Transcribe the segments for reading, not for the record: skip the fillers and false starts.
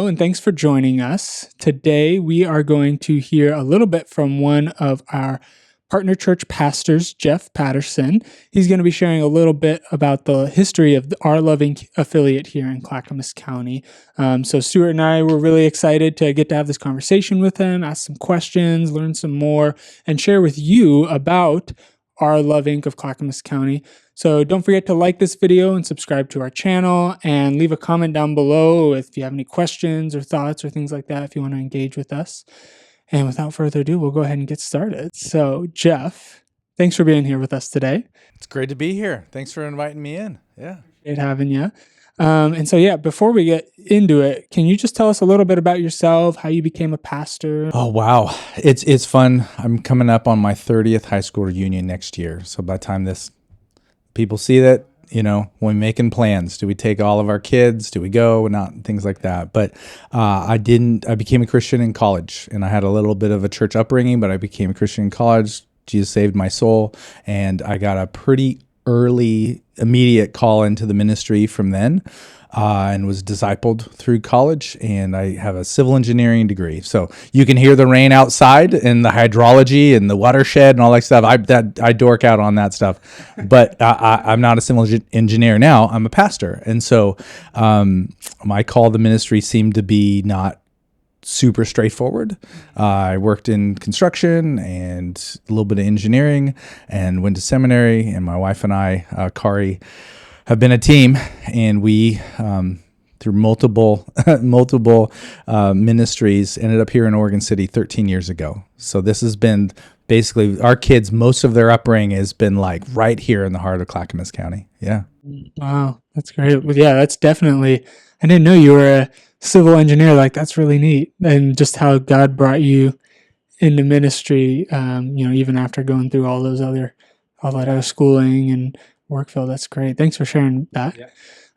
Hello, and thanks for joining us. Today, we are going to hear a little bit from one of our partner church pastors, Jeff Patterson. He's going to be sharing a little bit about the history of our LoveINC affiliate here in Clackamas County. So Stuart and I were really excited to get to have this conversation with him, ask some questions, learn some more, and share with you about our LoveINC of Clackamas County. So don't forget to like this video and subscribe to our channel and leave a comment down below if you have any questions or thoughts or things like that if you want to engage with us. And without further ado, we'll go ahead and get started. So Jeff, thanks for being here with us today. It's great to be here. Thanks for inviting me in. Yeah. Great having you. Before we get into it, can you just tell us a little bit about yourself, how you became a pastor? Oh, wow. It's fun. I'm coming up on my 30th high school reunion next year. So by the time people see that, when we're making plans, do we take all of our kids? Do we go? Not things like that. But I became a Christian in college, and I had a little bit of a church upbringing, but I became a Christian in college. Jesus saved my soul, and I got a pretty early, immediate call into the ministry from then, and was discipled through college. And I have a civil engineering degree, so you can hear the rain outside and the hydrology and the watershed and all that stuff. I dork out on that stuff, but I'm not a civil engineer now. I'm a pastor, and so my call to ministry seemed to be not super straightforward. I worked in construction and a little bit of engineering and went to seminary, and my wife and I, Kari, have been a team, and we, through multiple ministries, ended up here in Oregon City 13 years ago. So this has been basically our kids, most of their upbringing has been like right here in the heart of Clackamas County. Yeah. Wow, that's great. Well, yeah, that's definitely, I didn't know you were a civil engineer. Like, that's really neat. And just how God brought you into ministry, even after going through all that other schooling and work field. That's great. Thanks for sharing that.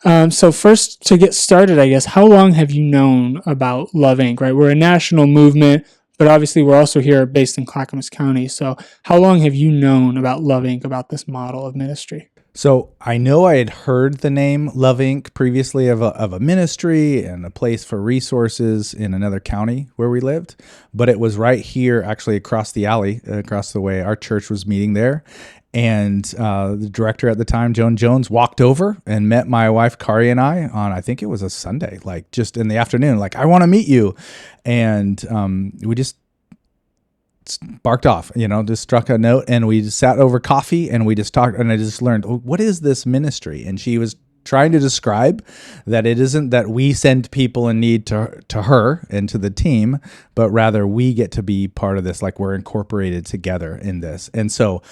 Yeah. So first, to get started, I guess, how long have you known about LoveINC, right? We're a national movement, but obviously we're also here based in Clackamas County. So how long have you known about LoveINC, about this model of ministry? So I know I had heard the name LoveINC previously of a ministry and a place for resources in another county where we lived, but it was right here, actually across the alley, across the way. Our church was meeting there, and the director at the time, Joan Jones, walked over and met my wife Kari and I on, I think it was a Sunday, like just in the afternoon, like, I want to meet you, and we just sparked off, just struck a note, and we just sat over coffee and we just talked, and I just learned, what is this ministry? And she was trying to describe that it isn't that we send people in need to her and to the team, but rather we get to be part of this, like we're incorporated together in this. And so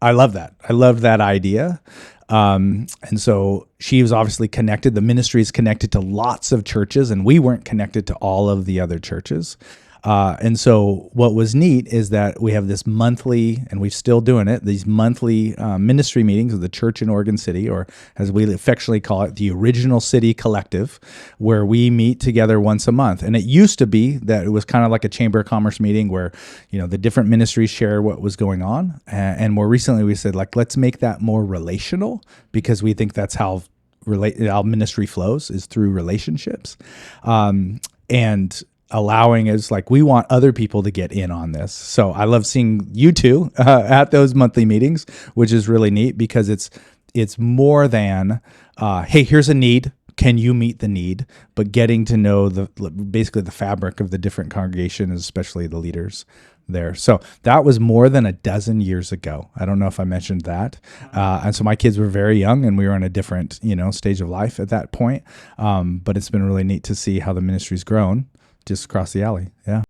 I love that. I loved that idea. And so she was obviously connected. The ministry is connected to lots of churches, and we weren't connected to all of the other churches. And so what was neat is that we have this monthly, and we're still doing it, these monthly ministry meetings of the church in Oregon City, or as we affectionately call it, the Original City Collective, where we meet together once a month. And it used to be that it was kind of like a Chamber of Commerce meeting where, the different ministries share what was going on. And more recently we said, like, let's make that more relational, because we think that's how ministry flows, is through relationships. And allowing is like, we want other people to get in on this. So I love seeing you two at those monthly meetings, which is really neat, because it's more than, hey, here's a need. Can you meet the need? But getting to know basically the fabric of the different congregations, especially the leaders there. So that was more than a dozen years ago. I don't know if I mentioned that. And so my kids were very young, and we were in a different, stage of life at that point. But it's been really neat to see how the ministry's grown just across the alley. Yeah.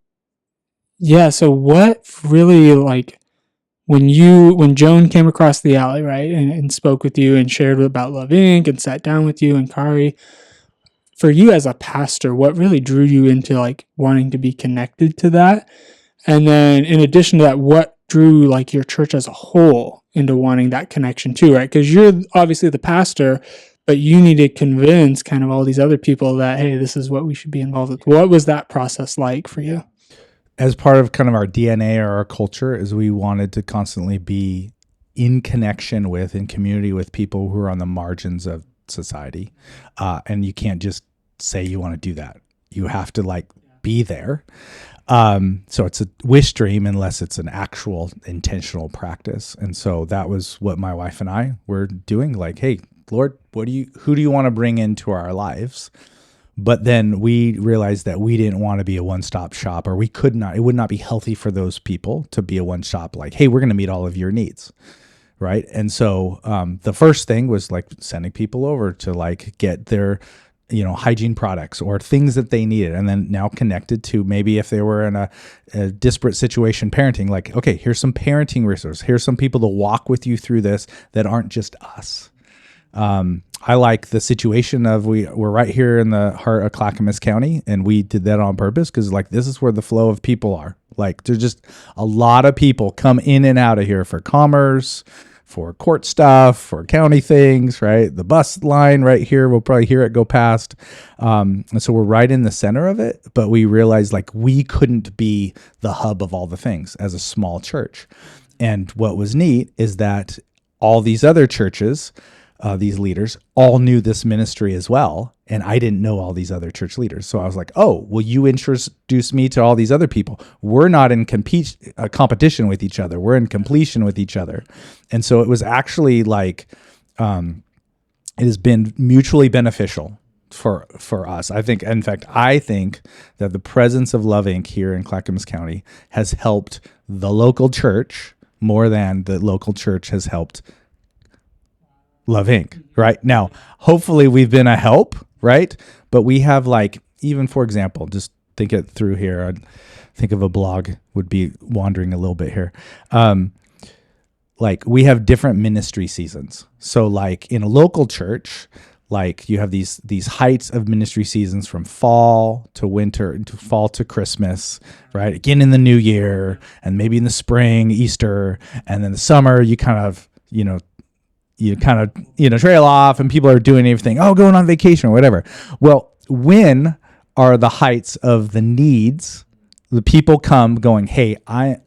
Yeah. So what really, like, when Joan came across the alley, right, and spoke with you and shared about LoveINC and sat down with you and Kari, for you as a pastor, what really drew you into like wanting to be connected to that? And then in addition to that, what drew like your church as a whole into wanting that connection too, right? Because you're obviously the pastor, but you need to convince kind of all these other people that, hey, this is what we should be involved with. What was that process like for you? As part of kind of our DNA or our culture, is we wanted to constantly be in connection with, in community with people who are on the margins of society. And you can't just say you want to do that. you have to like be there. So it's a wish dream unless it's an actual intentional practice. And so that was what my wife and I were doing. Like, hey, Lord, who do you want to bring into our lives? But then we realized that we didn't want to be a one-stop shop, or it would not be healthy for those people to be a one-stop, like, hey, we're going to meet all of your needs. Right. And so the first thing was like sending people over to like get their, hygiene products or things that they needed. And then now connected to maybe if they were in a disparate situation, parenting, like, okay, here's some parenting resources. Here's some people to walk with you through this that aren't just us. I like the situation of we're right here in the heart of Clackamas County, and we did that on purpose because like this is where the flow of people are. Like there's just a lot of people come in and out of here for commerce, for court stuff, for county things, right? The bus line right here, we'll probably hear it go past. And so we're right in the center of it, but we realized like we couldn't be the hub of all the things as a small church. And what was neat is that all these other churches, these leaders all knew this ministry as well. And I didn't know all these other church leaders. So I was like, oh, will you introduce me to all these other people? We're not in competition with each other. We're in completion with each other. And so it was actually like, it has been mutually beneficial for us. I think that the presence of LoveINC here in Clackamas County has helped the local church more than the local church has helped LoveINC, right? Now, hopefully we've been a help, right? But we have like, even for example, just think it through here. I'd think of a blog, would be wandering a little bit here. Like we have different ministry seasons. So like in a local church, like you have these heights of ministry seasons from fall to winter, to fall to Christmas, right? Again in the new year, and maybe in the spring, Easter, and then the summer, you kind of trail off and people are doing everything, going on vacation or whatever. Well, when are the heights of the needs? The people come going, hey, I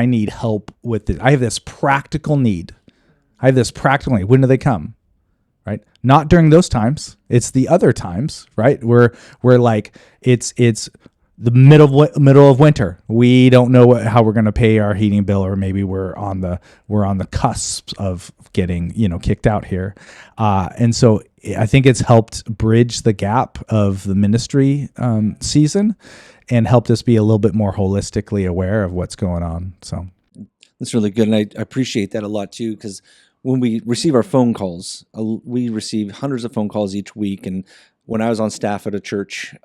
need help with this. I have this practical need. When do they come? Right? Not during those times. It's the other times, right? We're like, it's the middle of winter. We don't know how we're going to pay our heating bill, or maybe we're on the cusp of getting kicked out here, and so I think it's helped bridge the gap of the ministry season, and helped us be a little bit more holistically aware of what's going on. So that's really good, and I appreciate that a lot too, because when we receive our phone calls, we receive hundreds of phone calls each week, and when I was on staff at a church,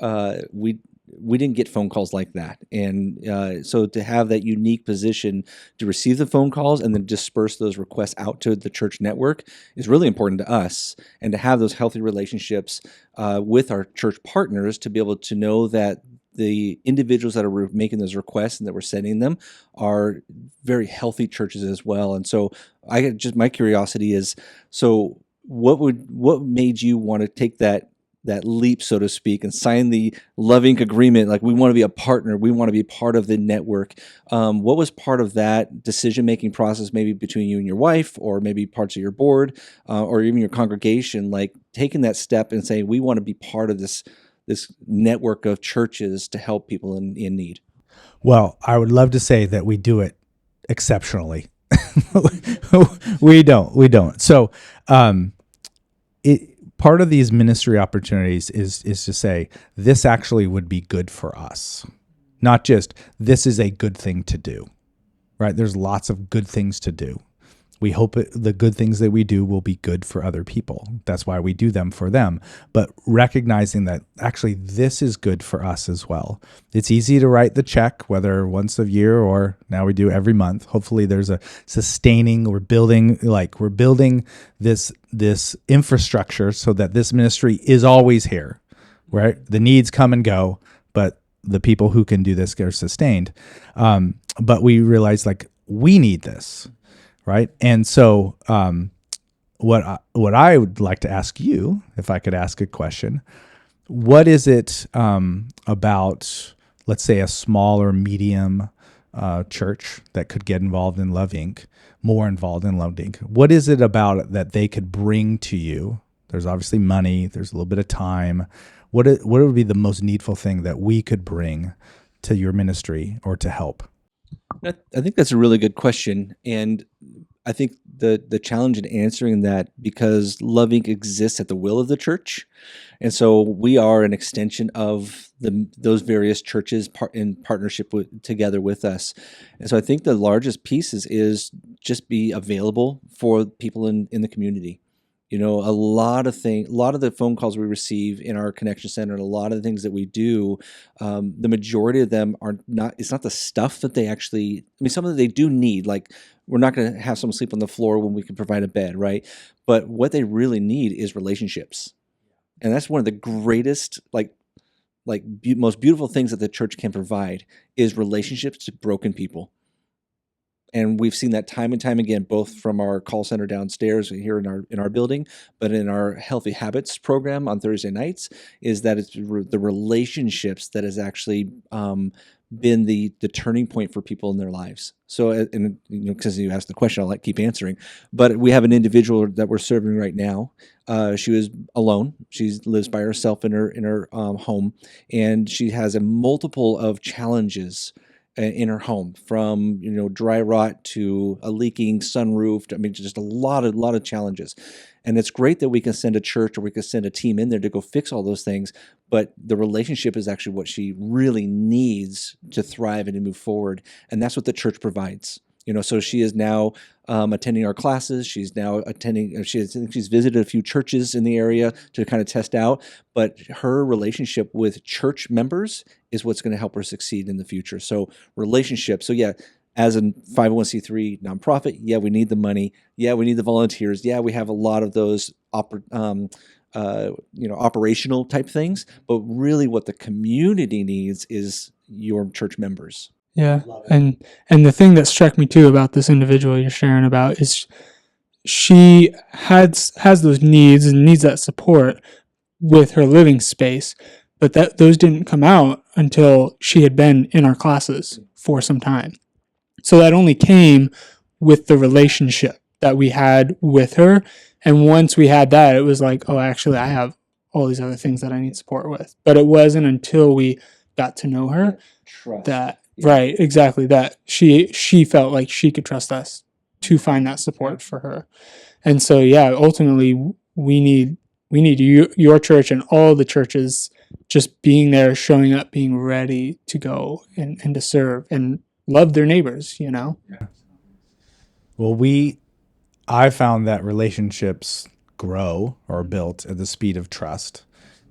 we didn't get phone calls like that. And so to have that unique position to receive the phone calls and then disperse those requests out to the church network is really important to us. And to have those healthy relationships with our church partners, to be able to know that the individuals that are making those requests and that we're sending them are very healthy churches as well. And so my curiosity is, so what made you want to take that leap, so to speak, and sign the LoveINC agreement? Like, we want to be a partner. We want to be part of the network. What was part of that decision-making process, maybe between you and your wife, or maybe parts of your board, or even your congregation, like taking that step and saying, we want to be part of this network of churches to help people in need? Well, I would love to say that we do it exceptionally. We don't. So, part of these ministry opportunities is to say, this actually would be good for us. Not just, this is a good thing to do, right? There's lots of good things to do. We hope the good things that we do will be good for other people. That's why we do them for them. But recognizing that actually this is good for us as well. It's easy to write the check, whether once a year or now we do every month. Hopefully there's a sustaining, we're building this infrastructure so that this ministry is always here, right? The needs come and go, but the people who can do this are sustained. But we realize like we need this. Right. And so what I would like to ask you, if I could ask a question, what is it about, let's say, a small or medium church that could get involved in LoveINC, more involved in LoveINC? What is it about it that they could bring to you? There's obviously money. There's a little bit of time. what would be the most needful thing that we could bring to your ministry or to help? I think that's a really good question, and I think the challenge in answering that, because LoveINC exists at the will of the church, and so we are an extension of those various churches in partnership together with us. And so I think the largest piece is just be available for people in the community. A lot of the phone calls we receive in our connection center, and a lot of the things that we do, the majority of them are not. It's not the stuff that they actually. I mean, some of them they do need. Like, we're not going to have someone sleep on the floor when we can provide a bed, right? But what they really need is relationships, and that's one of the greatest, most beautiful things that the church can provide is relationships to broken people. And we've seen that time and time again, both from our call center downstairs here in our building, but in our Healthy Habits program on Thursday nights, is that it's the relationships that has actually been the turning point for people in their lives. So, and because you asked the question, I'll keep answering. But we have an individual that we're serving right now. She was alone. She lives by herself in her home, and she has a multiple of challenges in her home, from dry rot to a leaking sunroof. I mean, just a lot of challenges. And it's great that we can send a church or we can send a team in there to go fix all those things. But the relationship is actually what she really needs to thrive and to move forward. And that's what the church provides. So she is now attending our classes. She's now attending. She's visited a few churches in the area to kind of test out. But her relationship with church members is what's going to help her succeed in the future. So relationships. So yeah, as a 501c3 nonprofit, yeah, we need the money. Yeah, we need the volunteers. Yeah, we have a lot of those operational type things. But really, what the community needs is your church members. Yeah. And the thing that struck me too about this individual you're sharing about is she has those needs and needs that support with her living space, but those didn't come out until she had been in our classes for some time. So that only came with the relationship that we had with her. And once we had that, it was like, oh, actually, I have all these other things that I need support with. But it wasn't until we got to know her that, right, exactly, that she felt like she could trust us to find that support for her. And so, yeah, ultimately, we need your church and all the churches just being there, showing up, being ready to go and to serve and love their neighbors, Yeah. Well, I found that relationships grow or are built at the speed of trust.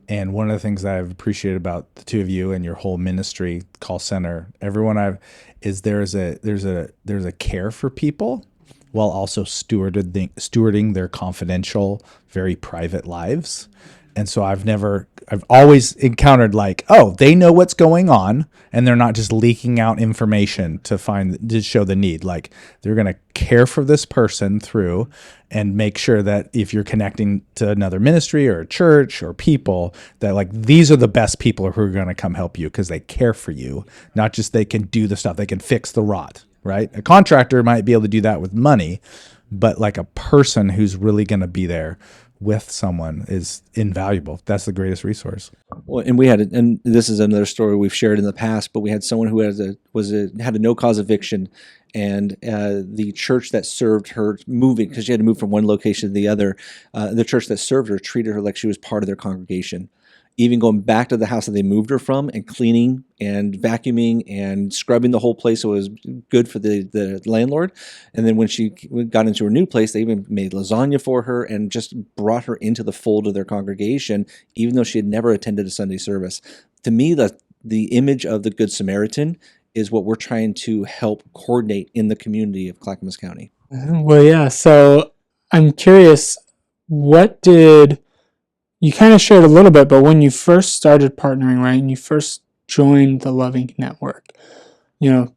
And one of the things that I've appreciated about the two of you and your whole ministry, call center, is there's a care for people while also stewarding their confidential, very private lives. And so I've always encountered they know what's going on and they're not just leaking out information to show the need. Like, they're going to care for this person through and make sure that if you're connecting to another ministry or a church or people, that these are the best people who are going to come help you because they care for you, not just they can do the stuff, they can fix the rot, right? A contractor might be able to do that with money, but a person who's really going to be there with someone is invaluable. That's the greatest resource. Well, and this is another story we've shared in the past, but we had someone who had a no-cause eviction, and the church that served her, moving because she had to move from one location to the other, the church that served her treated her like she was part of their congregation. Even going back to the house that they moved her from and cleaning and vacuuming and scrubbing the whole place so it was good for the landlord. And then when she got into her new place, they even made lasagna for her and just brought her into the fold of their congregation, even though she had never attended a Sunday service. To me, the image of the Good Samaritan is what we're trying to help coordinate in the community of Clackamas County. Well, yeah. So I'm curious, you kind of shared a little bit, but when you first started partnering, right, and you first joined the LoveINC network,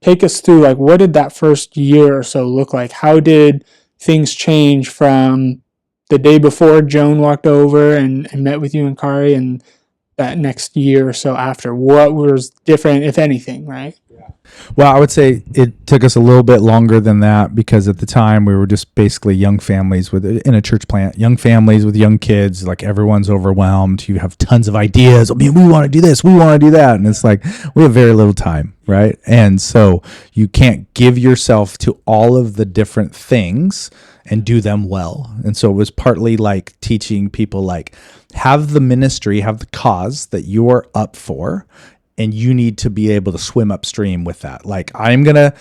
take us through, what did that first year or so look like? How did things change from the day before Joan walked over and met with you and Kari, and that next year or so after? What was different, if anything, right? Well, I would say it took us a little bit longer than that because at the time we were just basically young families in a church plant, young families with young kids. Like everyone's overwhelmed. You have tons of ideas. I mean, we want to do this, we want to do that, and it's like we have very little time, right? And so you can't give yourself to all of the different things and do them well. And so it was partly like teaching people like have the ministry, have the cause that you're up for, and you need to be able to swim upstream with that. Like I'm gonna,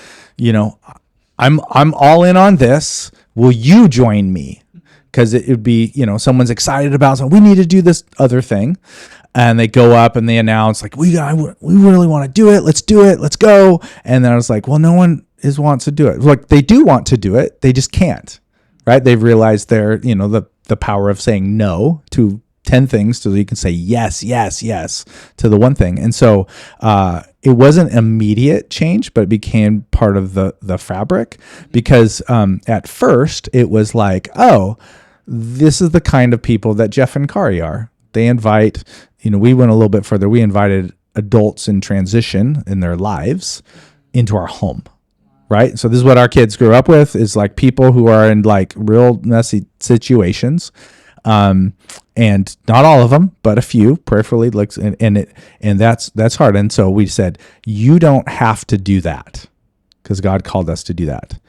I'm all in on this. Will you join me? Because it would be, someone's excited about something. We need to do this other thing, and they go up and they announce like we really want to do it. Let's do it. Let's go. And then I was like, well, no one wants to do it. Like they do want to do it, they just can't. Right? They've realized the power of saying no to 10 things so you can say yes to the one thing. And so it wasn't immediate change, but it became part of the fabric because at first it was like, oh, this is the kind of people that Jeff and Kari are. They invite, we went a little bit further. We invited adults in transition in their lives into our home. Right. So this is what our kids grew up with is like people who are in like real messy situations. And not all of them, but a few prayerfully looks and that's hard. And so we said, you don't have to do that because God called us to do that.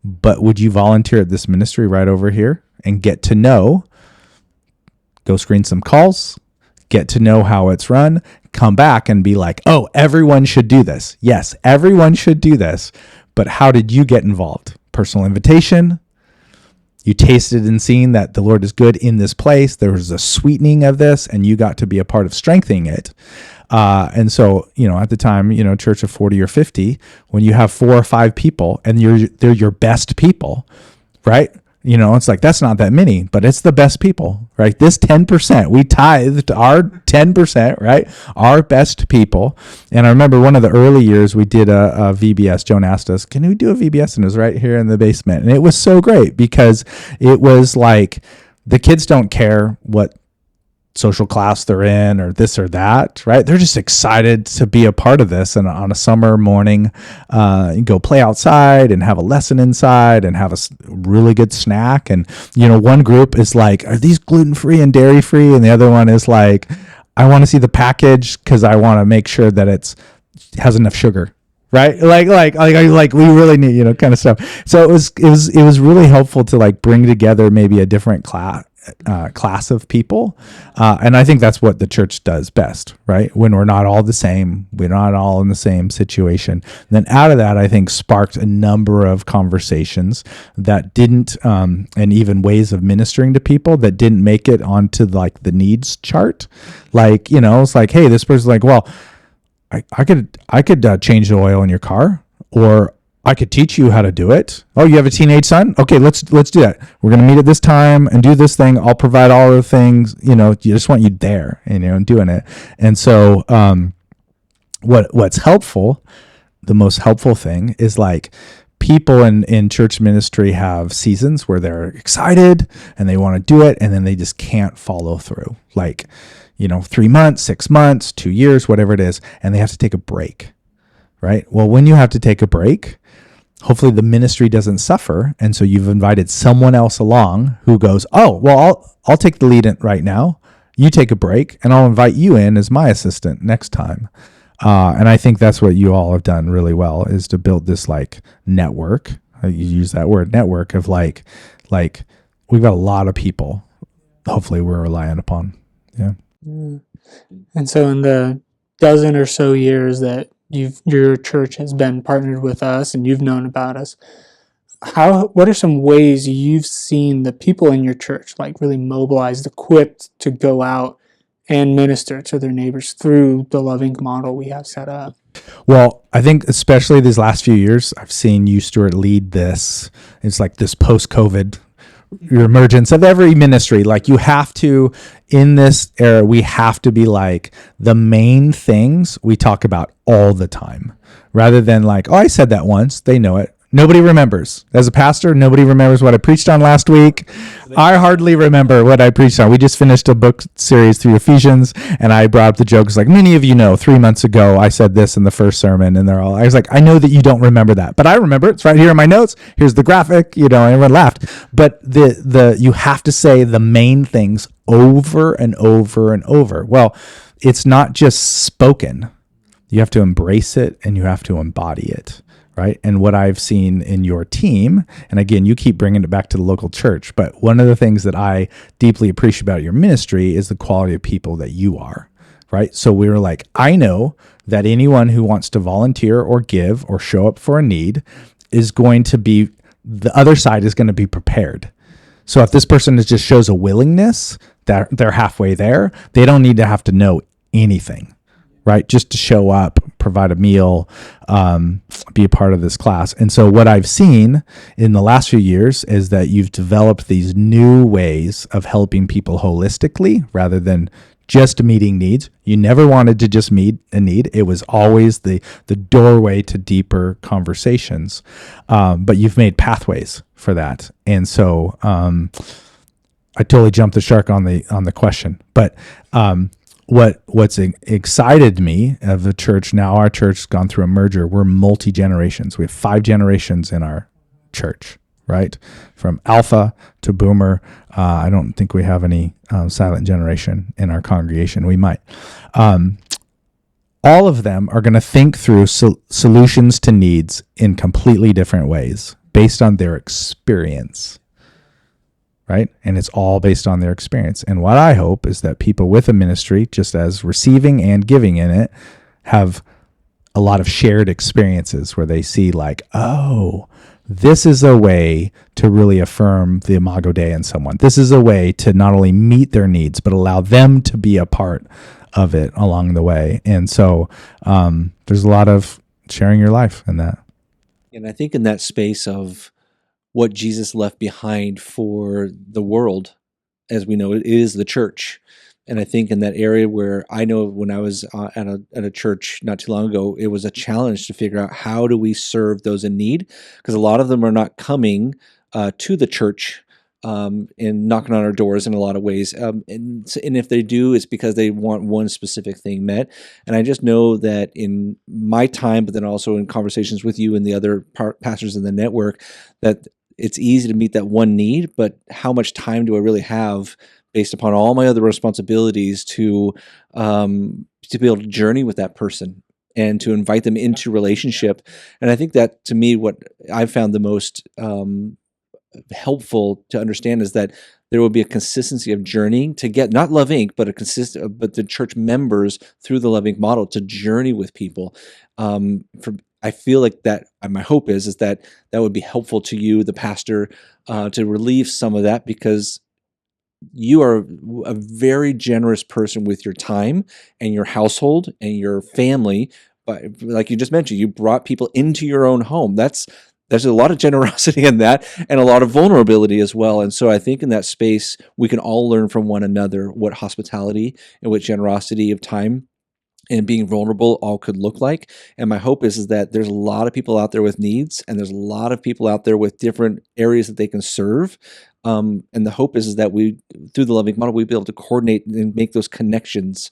But would you volunteer at this ministry right over here and get to know, go screen some calls, get to know how it's run, come back and be like, oh, everyone should do this. Yes, everyone should do this. But how did you get involved? Personal invitation. You tasted and seen that the Lord is good in this place. There was a sweetening of this, and you got to be a part of strengthening it. And so, at the time, church of 40 or 50, when you have 4 or 5 people and they're your best people, right? It's like, that's not that many, but it's the best people, right? This 10%, we tithed our 10%, right? Our best people. And I remember one of the early years we did a VBS. Joan asked us, can we do a VBS? And it was right here in the basement. And it was so great because it was like the kids don't care what social class they're in or this or that, right? They're just excited to be a part of this. And on a summer morning, you go play outside and have a lesson inside and have a really good snack. And, one group is like, are these gluten-free and dairy-free? And the other one is like, I want to see the package because I want to make sure that has enough sugar. Right. Like we really need, kind of stuff. So it was really helpful to like bring together maybe a different class of people. And I think that's what the church does best, right? When we're not all the same, we're not all in the same situation. And then out of that, I think sparked a number of conversations that didn't, and even ways of ministering to people that didn't make it onto like the needs chart. Like, it's like, hey, this person's like, well, I could change the oil in your car, or I could teach you how to do it. Oh, you have a teenage son? Okay, let's do that. We're going to meet at this time and do this thing. I'll provide all the things, you just want you there and doing it. And so what's helpful, the most helpful thing is like people in church ministry have seasons where they're excited and they want to do it, and then they just can't follow through. Like, 3 months, 6 months, 2 years, whatever it is, and they have to take a break, right? Well, when you have to take a break, hopefully the ministry doesn't suffer. And so you've invited someone else along who goes, oh, well, I'll take the lead in right now. You take a break and I'll invite you in as my assistant next time. And I think that's what you all have done really well, is to build this like network. You use that word network of like we've got a lot of people hopefully we're relying upon. Yeah. And so in the dozen or so years that your church has been partnered with us and you've known about us, what are some ways you've seen the people in your church like really mobilized, equipped to go out and minister to their neighbors through the LoveINC model we have set up? Well, I think especially these last few years, I've seen you, Stuart, lead this. It's like this post-COVID emergence of every ministry. Like you have to, in this era, we have to be like the main things we talk about all the time, rather than like, oh, I said that once, they know it. Nobody remembers. As a pastor, nobody remembers what I preached on last week. I hardly remember what I preached on. We just finished a book series through Ephesians, and I brought up the jokes like, many of you know, 3 months ago, I said this in the first sermon, and I was like, I know that you don't remember that, but I remember. It's right here in my notes. Here's the graphic, and everyone laughed. But you have to say the main things over and over and over. Well, it's not just spoken. You have to embrace it, and you have to embody it. Right. And what I've seen in your team, and again, you keep bringing it back to the local church, but one of the things that I deeply appreciate about your ministry is the quality of people that you are. Right. So we were like, I know that anyone who wants to volunteer or give or show up for a need is going to be, the other side is going to be prepared. So if this person just shows a willingness, that they're halfway there, they don't need to have to know anything. Right? Just to show up, provide a meal, be a part of this class. And so what I've seen in the last few years is that you've developed these new ways of helping people holistically rather than just meeting needs. You never wanted to just meet a need. It was always the doorway to deeper conversations. But you've made pathways for that. And so I totally jumped the shark on the question. But what's excited me of the church now, our church has gone through a merger. We're multi-generations. We have 5 generations in our church, right? From Alpha to Boomer. I don't think we have any silent generation in our congregation. We might. All of them are going to think through solutions to needs in completely different ways based on their experience. Right? And it's all based on their experience. And what I hope is that people with a ministry, just as receiving and giving in it, have a lot of shared experiences where they see like, oh, this is a way to really affirm the Imago Dei in someone. This is a way to not only meet their needs, but allow them to be a part of it along the way. And so there's a lot of sharing your life in that. And I think in that space of what Jesus left behind for the world, as we know, it is the church. And I think in that area where I know when I was at a church not too long ago, it was a challenge to figure out how do we serve those in need, because a lot of them are not coming to the church and knocking on our doors in a lot of ways. And if they do, it's because they want one specific thing met. And I just know that in my time, but then also in conversations with you and the other pastors in the network, that it's easy to meet that one need, but how much time do I really have based upon all my other responsibilities to be able to journey with that person and to invite them into relationship? And I think that, to me, what I've found the most helpful to understand is that there will be a consistency of journeying to get not LoveINC, but the church members through the LoveINC model to journey with people. I feel like that. My hope is that would be helpful to you, the pastor, to relieve some of that, because you are a very generous person with your time and your household and your family. But like you just mentioned, you brought people into your own home. There's a lot of generosity in that and a lot of vulnerability as well. And so I think in that space, we can all learn from one another what hospitality and what generosity of time and being vulnerable all could look like. And my hope is that there's a lot of people out there with needs, and there's a lot of people out there with different areas that they can serve. And the hope is that we, through the LoveINC model, we'll be able to coordinate and make those connections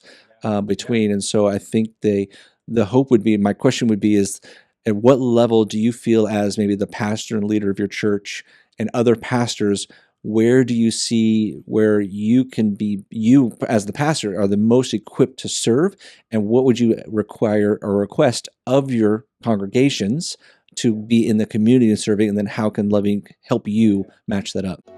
between. And so I think the hope would be, my question would be, is at what level do you feel as maybe the pastor and leader of your church and other pastors, where do you see where you can be, you as the pastor are the most equipped to serve, and what would you require or request of your congregations to be in the community and serving, and then how can LoveINC help you match that up?